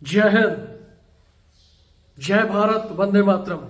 जय हिंद, जय भारत, वंदे मातरम।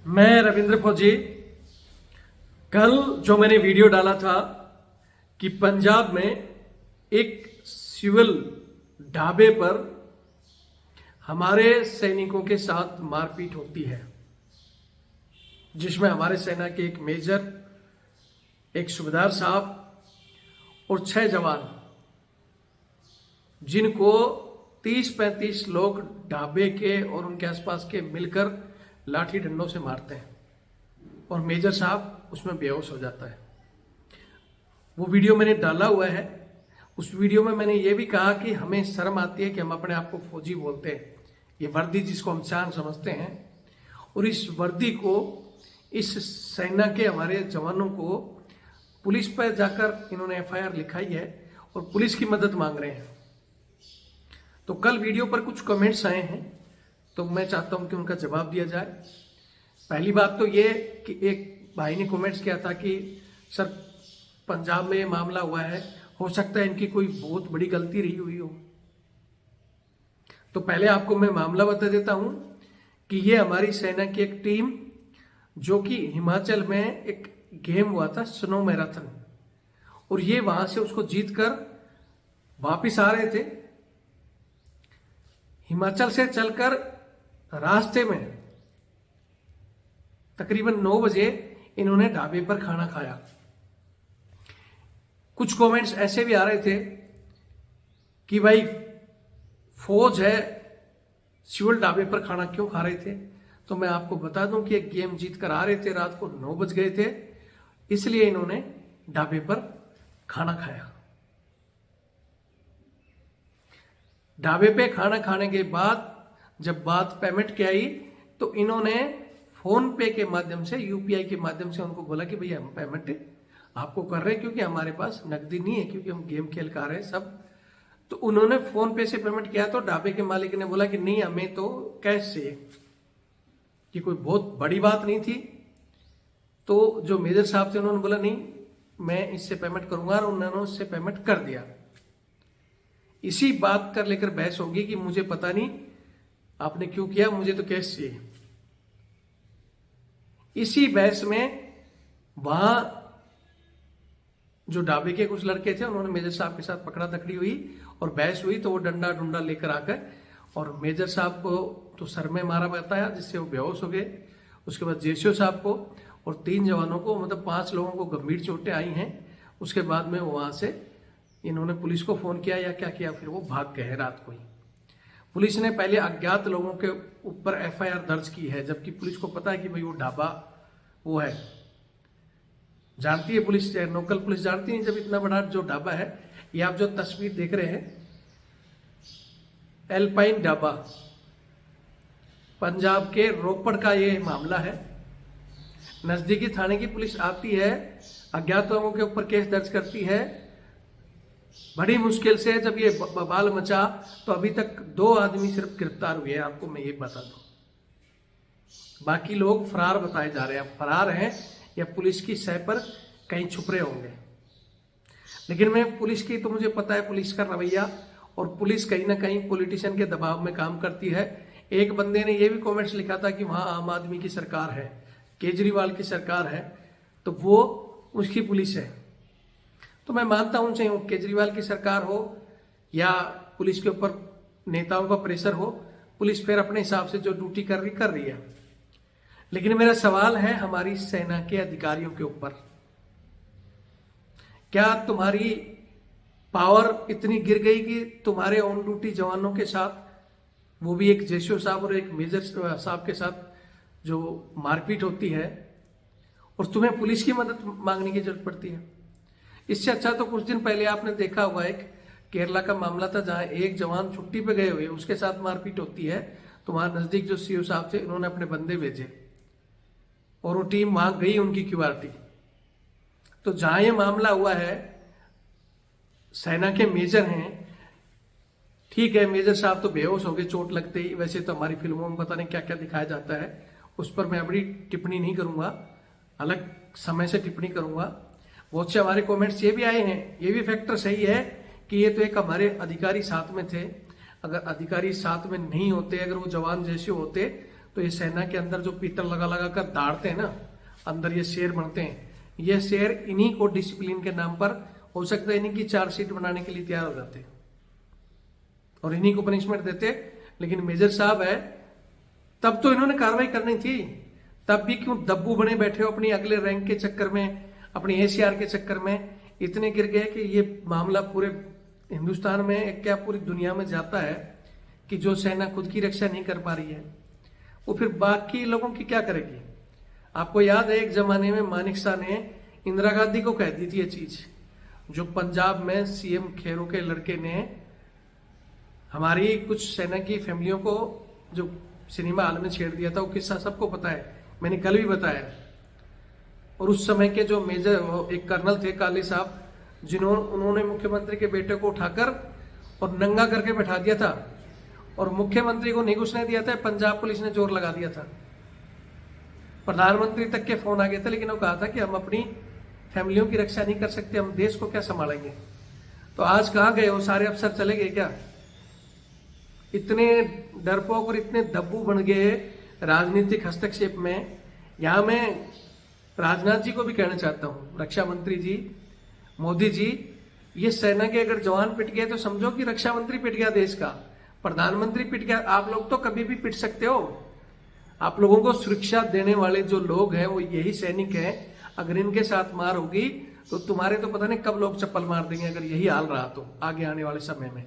मैं रविंद्र फौजी। कल जो मैंने वीडियो डाला था कि पंजाब में एक सिविल ढाबे पर हमारे सैनिकों के साथ मारपीट होती है, जिसमें हमारे सेना के एक मेजर, एक सूबेदार साहब और 6 जवान, जिनको 30-35 लोग ढाबे के और उनके आसपास के मिलकर लाठी डंडों से मारते हैं और मेजर साहब उसमें बेहोश हो जाता है। वो वीडियो मैंने डाला हुआ है। उस वीडियो में मैंने ये भी कहा कि हमें शर्म आती है कि हम अपने आप को फौजी बोलते हैं। ये वर्दी जिसको हम शान समझते हैं, और इस वर्दी को, इस सेना के हमारे जवानों को पुलिस पर जाकर इन्होंने एफआईआर लिखाई है और पुलिस की मदद मांग रहे हैं। तो कल वीडियो पर कुछ कमेंट्स आए हैं, तो मैं चाहता हूं कि उनका जवाब दिया जाए। पहली बात तो ये कि एक भाई ने कमेंट्स किया था कि सर, पंजाब में ये मामला हुआ है, हो सकता है इनकी कोई बहुत बड़ी गलती रही हुई हो। तो पहले आपको मैं मामला बता देता हूं कि ये हमारी सेना की एक टीम, जो कि हिमाचल में एक गेम हुआ था, स्नो मैराथन, और ये वहां से उसको जीतकर वापिस आ रहे थे। हिमाचल से चलकर रास्ते में तकरीबन 9 बजे इन्होंने ढाबे पर खाना खाया। कुछ कमेंट्स ऐसे भी आ रहे थे कि भाई, फौज है, सिविल ढाबे पर खाना क्यों खा रहे थे। तो मैं आपको बता दूं कि एक गेम जीत कर आ रहे थे, रात को 9 बज गए थे, इसलिए इन्होंने ढाबे पर खाना खाया। ढाबे पे खाना खाने के बाद जब बात पेमेंट की आई, तो इन्होंने फोन पे के माध्यम से, यूपीआई के माध्यम से उनको बोला कि भैया हम पेमेंट आपको कर रहे हैं, क्योंकि हमारे पास नकदी नहीं है, क्योंकि हम गेम खेल कर आ रहे हैं सब। तो उन्होंने फोन पे से पेमेंट किया, तो ढाबे के मालिक ने बोला कि नहीं, हमें तो कैश चाहिए। ये कोई बहुत बड़ी बात नहीं थी। तो जो मेजर साहब थे, उन्होंने बोला नहीं, मैं इससे पेमेंट करूंगा, और उन्होंने उससे पेमेंट कर दिया। इसी बात कर लेकर बहस होगी कि मुझे पता नहीं आपने क्यों किया, मुझे तो कैश चाहिए। इसी बहस में वहां जो ढाबे के कुछ लड़के थे, उन्होंने मेजर साहब के साथ पकड़ा तकड़ी हुई और बहस हुई। तो वो डंडा डुंडा लेकर आकर और मेजर साहब को तो सर में मारा बताया, जिससे वो बेहोश हो गए। उसके बाद जेसीओ साहब को और 3 जवानों को, मतलब 5 लोगों को गंभीर चोटें आई हैं। उसके बाद में वहां से इन्होंने पुलिस को फोन किया या क्या किया, फिर वो भाग गए रात को ही। पुलिस ने पहले अज्ञात लोगों के ऊपर एफआईआर दर्ज की है, जबकि पुलिस को पता है कि भाई वो ढाबा वो है। जानती है पुलिस, लोकल पुलिस जानती है जब इतना बड़ा जो ढाबा है। ये आप जो तस्वीर देख रहे हैं, एल्पाइन ढाबा, पंजाब के रोपड़ का ये मामला है। नजदीकी थाने की पुलिस आती है, अज्ञात लोगों के ऊपर केस दर्ज करती है। बड़ी मुश्किल से जब ये बवाल मचा, तो अभी तक 2 आदमी सिर्फ गिरफ्तार हुए हैं, आपको मैं ये बता दूं। बाकी लोग फरार बताए जा रहे हैं। फरार हैं या पुलिस की सह पर कहीं छुप रहे होंगे। लेकिन मैं पुलिस की, तो मुझे पता है पुलिस का रवैया, और पुलिस कहीं ना कहीं पॉलिटिशियन के दबाव में काम करती है। एक बंदे ने ये भी कमेंट्स लिखा था कि वहां आम आदमी की सरकार है, केजरीवाल की सरकार है, तो वो उसकी पुलिस है। तो मैं मानता हूं, चाहे वो केजरीवाल की सरकार हो या पुलिस के ऊपर नेताओं का प्रेशर हो, पुलिस फिर अपने हिसाब से जो ड्यूटी कर रही है। लेकिन मेरा सवाल है हमारी सेना के अधिकारियों के ऊपर, क्या तुम्हारी पावर इतनी गिर गई कि तुम्हारे ऑन ड्यूटी जवानों के साथ, वो भी एक जेसीओ साहब और एक मेजर साहब के साथ जो मारपीट होती है, और तुम्हें पुलिस की मदद मांगने की जरूरत पड़ती है? इससे अच्छा तो कुछ दिन पहले आपने देखा होगा, एक केरला का मामला था, जहां एक जवान छुट्टी पे गए हुए, उसके साथ मारपीट होती है। तो वहां नजदीक जो सीओ साहब थे, उन्होंने अपने बंदे भेजे और वो टीम वहां गई, उनकी क्यूआरटी। तो जहां ये मामला हुआ है, सेना के मेजर हैं, ठीक है, मेजर साहब तो बेहोश हो गए चोट लगते ही। वैसे तो हमारी फिल्मों में पता नहीं क्या क्या दिखाया जाता है, उस पर मैं अभी टिप्पणी नहीं करूंगा, अलग समय से टिप्पणी करूंगा। बहुत से हमारे कमेंट्स ये भी आए हैं, ये भी फैक्टर सही है कि ये तो एक हमारे अधिकारी साथ में थे, अगर अधिकारी साथ में नहीं होते, अगर वो जवान जैसे होते, तो ये सेना के अंदर जो पीतल लगा लगा कर दाड़ते हैं ना, अंदर ये शेर बनते हैं, ये शेर इन्हीं को डिसिप्लिन के नाम पर हो सकता है इन्हीं की चार्जशीट बनाने के लिए तैयार हो जाते और इन्हीं को पनिशमेंट देते। लेकिन मेजर साहब है, तब तो इन्होंने कार्रवाई करनी थी, तब भी क्यों दब्बू बने बैठे हो अपनी अगले रैंक के चक्कर में, अपनी एसीआर के चक्कर में इतने गिर गए कि ये मामला पूरे हिंदुस्तान में क्या पूरी दुनिया में जाता है कि जो सेना खुद की रक्षा नहीं कर पा रही है वो फिर बाकी लोगों की क्या करेगी। आपको याद है एक जमाने में मानिक शाह ने इंदिरा गांधी को कह दी थी ये चीज, जो पंजाब में सीएम खेरों के लड़के ने हमारी कुछ सेना की फैमिलियों को जो सिनेमा हॉल में छेड़ दिया था, वो किस्सा सबको पता है, मैंने कल भी बताया। और उस समय के जो मेजर एक कर्नल थे काली साहब, उन्होंने मुख्यमंत्री के बेटे को उठाकर और नंगा करके बैठा दिया था और मुख्यमंत्री को नहीं घुसने दिया था, पंजाब पुलिस ने जोर लगा दिया था। प्रधानमंत्री तक के फोन आ गए थे, लेकिन वो कहा था कि हम अपनी फैमिलियों की रक्षा नहीं कर सकते, हम देश को क्या संभालेंगे। तो आज कहाँ गए वो सारे अफसर, चले गए क्या? इतने डरपोक और इतने दब्बू बन गए राजनीतिक हस्तक्षेप में। यहां मैं राजनाथ जी को भी कहना चाहता हूं, रक्षा मंत्री जी, मोदी जी, ये सेना के अगर जवान पिट गए तो समझो कि रक्षा मंत्री पिट गया देश का, प्रधानमंत्री पिट गया। आप लोग तो कभी भी पिट सकते हो। आप लोगों को सुरक्षा देने वाले जो लोग हैं वो यही सैनिक हैं। अगर इनके साथ मार होगी तो तुम्हारे तो पता नहीं कब लोग चप्पल मार देंगे, अगर यही हाल रहा तो आगे आने वाले समय में।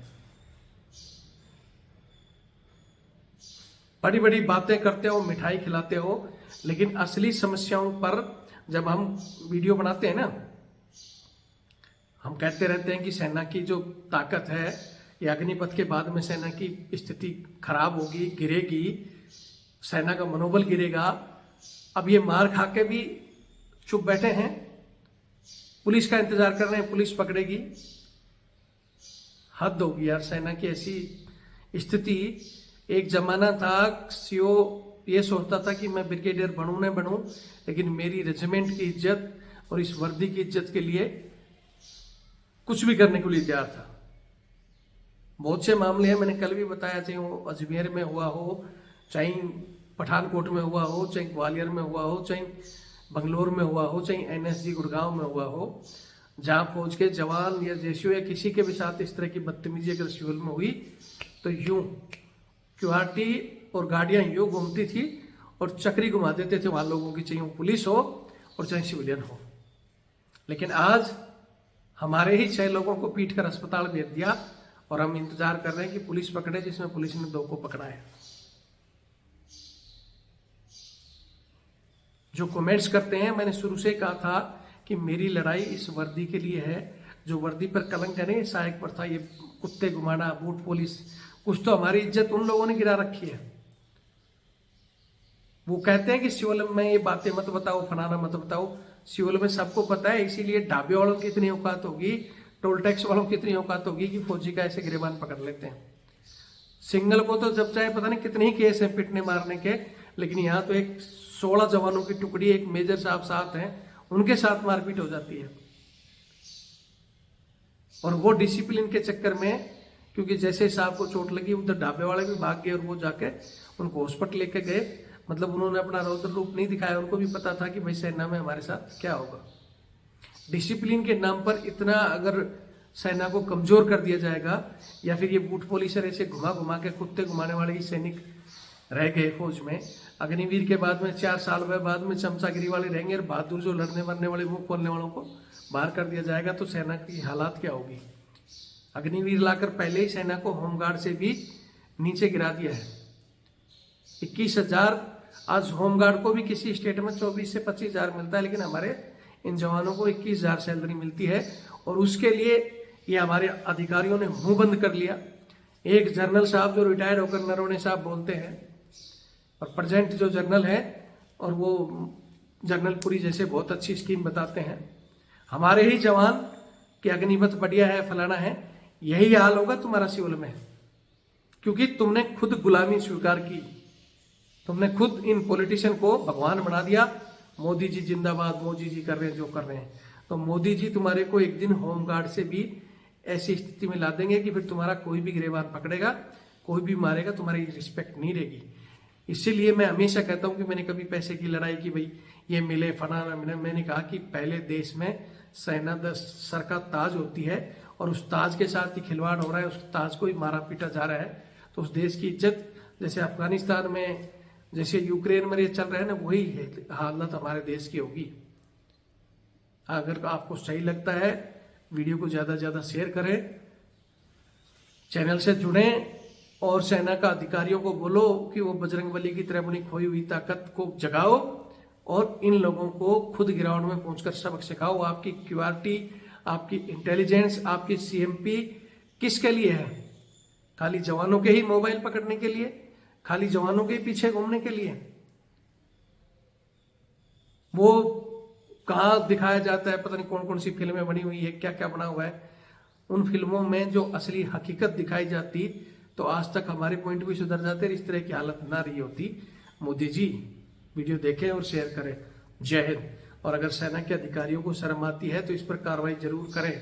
बड़ी बड़ी बातें करते हो, मिठाई खिलाते हो, लेकिन असली समस्याओं पर जब हम वीडियो बनाते हैं ना, हम कहते रहते हैं कि सेना की जो ताकत है, ये अग्निपथ के बाद में सेना की स्थिति खराब होगी, गिरेगी, सेना का मनोबल गिरेगा। अब ये मार खा के भी चुप बैठे हैं, पुलिस का इंतजार कर रहे हैं, पुलिस पकड़ेगी। हद होगी यार सेना की ऐसी स्थिति। एक जमाना था सीओ ये सोचता था कि मैं ब्रिगेडियर बनूं न बनूं, लेकिन मेरी रेजिमेंट की इज्जत और इस वर्दी की इज्जत के लिए कुछ भी करने के लिए तैयार था। बहुत से मामले हैं, मैंने कल भी बताया, चाहे वो अजमेर में हुआ हो, चाहे पठानकोट में हुआ हो, चाहे ग्वालियर में हुआ हो, चाहे बंगलोर में हुआ हो, चाहे एनएसजी गुड़गांव में हुआ हो, जहां फौज के जवान या जेसीओ या किसी के भी साथ इस तरह की बदतमीजी अगर सिविल में हुई तो यूं क्यूआरटी और गाड़ियां यूं घूमती थी और चक्री घुमा देते थे वहां लोगों की, चाहे वो पुलिस हो और चाहे सिविलियन हो। लेकिन आज हमारे ही 6 लोगों को पीट कर अस्पताल भेज दिया और हम इंतजार कर रहे हैं कि पुलिस पकड़े, जिसमें पुलिस ने 2 को पकड़ा है। जो कमेंट्स करते हैं, मैंने शुरू से कहा था कि मेरी लड़ाई इस वर्दी के लिए है। जो वर्दी पर कलंक है, ये सहायक पर था, ये कुत्ते घुमाना, बूट पुलिस, कुछ तो हमारी इज्जत उन लोगों ने गिरा रखी है। वो कहते हैं कि सिविल में ये बातें मत बताओ, फलाना मत बताओ। सिविल में सबको पता है, इसीलिए ढाबे वालों की इतनी औकात होगी, टोल टैक्स वालों की इतनी औकात होगी कि फौजी का ऐसे गिरेबान पकड़ लेते हैं। सिंगल को तो जब चाहे पता नहीं कितने ही केस हैं पिटने मारने के, लेकिन यहाँ तो एक 16 जवानों की टुकड़ी, एक मेजर साहब साथ हैं, उनके साथ मारपीट हो जाती है। और वो डिसिप्लिन के चक्कर में, क्योंकि जैसे साहब को चोट लगी उधर ढाबे वाले भी भाग गए और वो जाके उनको हॉस्पिटल लेके गए। मतलब उन्होंने अपना रौद्र रूप नहीं दिखाया, उनको भी पता था कि भाई सेना में हमारे साथ क्या होगा। डिसिप्लिन के नाम पर इतना अगर सेना को कमजोर कर दिया जाएगा, या फिर ये बूट पुलिसर ऐसे घुमा घुमा के कुत्ते घुमाने वाले ही सैनिक रह गए फौज में, अग्निवीर के बाद में 4 साल बाद में चमचागिरी वाले रहेंगे और बहादुर जो लड़ने मरने वाले मुंह खोलने वालों को बाहर कर दिया जाएगा, तो सेना की हालात क्या होगी। अग्निवीर लाकर पहले ही सेना को होमगार्ड से भी नीचे गिरा दिया है। 21,000 आज होमगार्ड को भी किसी स्टेट में 24 से 25,000 मिलता है, लेकिन हमारे इन जवानों को 21,000 सैलरी मिलती है। और उसके लिए ये हमारे अधिकारियों ने मुंह बंद कर लिया। एक जनरल साहब जो रिटायर्ड होकर नरवणे साहब बोलते हैं, और प्रेजेंट जो जनरल है, और वो जनरल पुरी जैसे बहुत अच्छी स्कीम बताते हैं। हमारे ही जवान कि अग्निपथ बढ़िया है, फलाना है, यही हाल होगा तुम्हारा सिविल में, क्योंकि तुमने खुद गुलामी स्वीकार की, तुमने खुद इन पॉलिटिशियन को भगवान बना दिया। मोदी जी जिंदाबाद, मोदी जी कर रहे हैं जो कर रहे हैं, तो मोदी जी तुम्हारे को एक दिन होमगार्ड से भी ऐसी स्थिति में ला देंगे कि फिर तुम्हारा कोई भी गिरेबान पकड़ेगा कोई भी मारेगा तुम्हारी रिस्पेक्ट नहीं रहेगी। इसीलिए मैं हमेशा कहता हूं कि मैंने कभी पैसे की लड़ाई की भाई ये मिले फलाना मिले, मैंने कहा कि पहले देश में सेना सर का ताज होती है और उस ताज के साथ ही खिलवाड़ हो रहा है, उस ताज को ही मारा पीटा जा रहा है। तो उस देश की इज्जत, जैसे अफगानिस्तान में, जैसे यूक्रेन में ये चल रहा है ना, वही हालत हमारे देश की होगी। अगर आपको सही लगता है वीडियो को ज़्यादा से ज़्यादा शेयर करें, चैनल से जुड़ें और सेना का अधिकारियों को बोलो कि वो बजरंगबली की तरह अपनी खोई हुई ताकत को जगाओ और इन लोगों को खुद ग्राउंड में पहुंचकर सबक सिखाओ। आपकी क्यूआरटी, आपकी इंटेलिजेंस, आपकी सीएमपी किसके लिए है? खाली जवानों के ही मोबाइल पकड़ने के लिए? खाली जवानों के ही पीछे घूमने के लिए? वो कहाँ दिखाया जाता है, पता नहीं कौन कौन सी फिल्में बनी हुई है, क्या क्या बना हुआ है। उन फिल्मों में जो असली हकीकत दिखाई जाती तो आज तक हमारे पॉइंट भी सुधर जाते, इस तरह की हालत ना रही होती। मोदी जी वीडियो देखें और शेयर करें। जय हिंद। और अगर सेना के अधिकारियों को शर्म आती है तो इस पर कार्रवाई जरूर करें।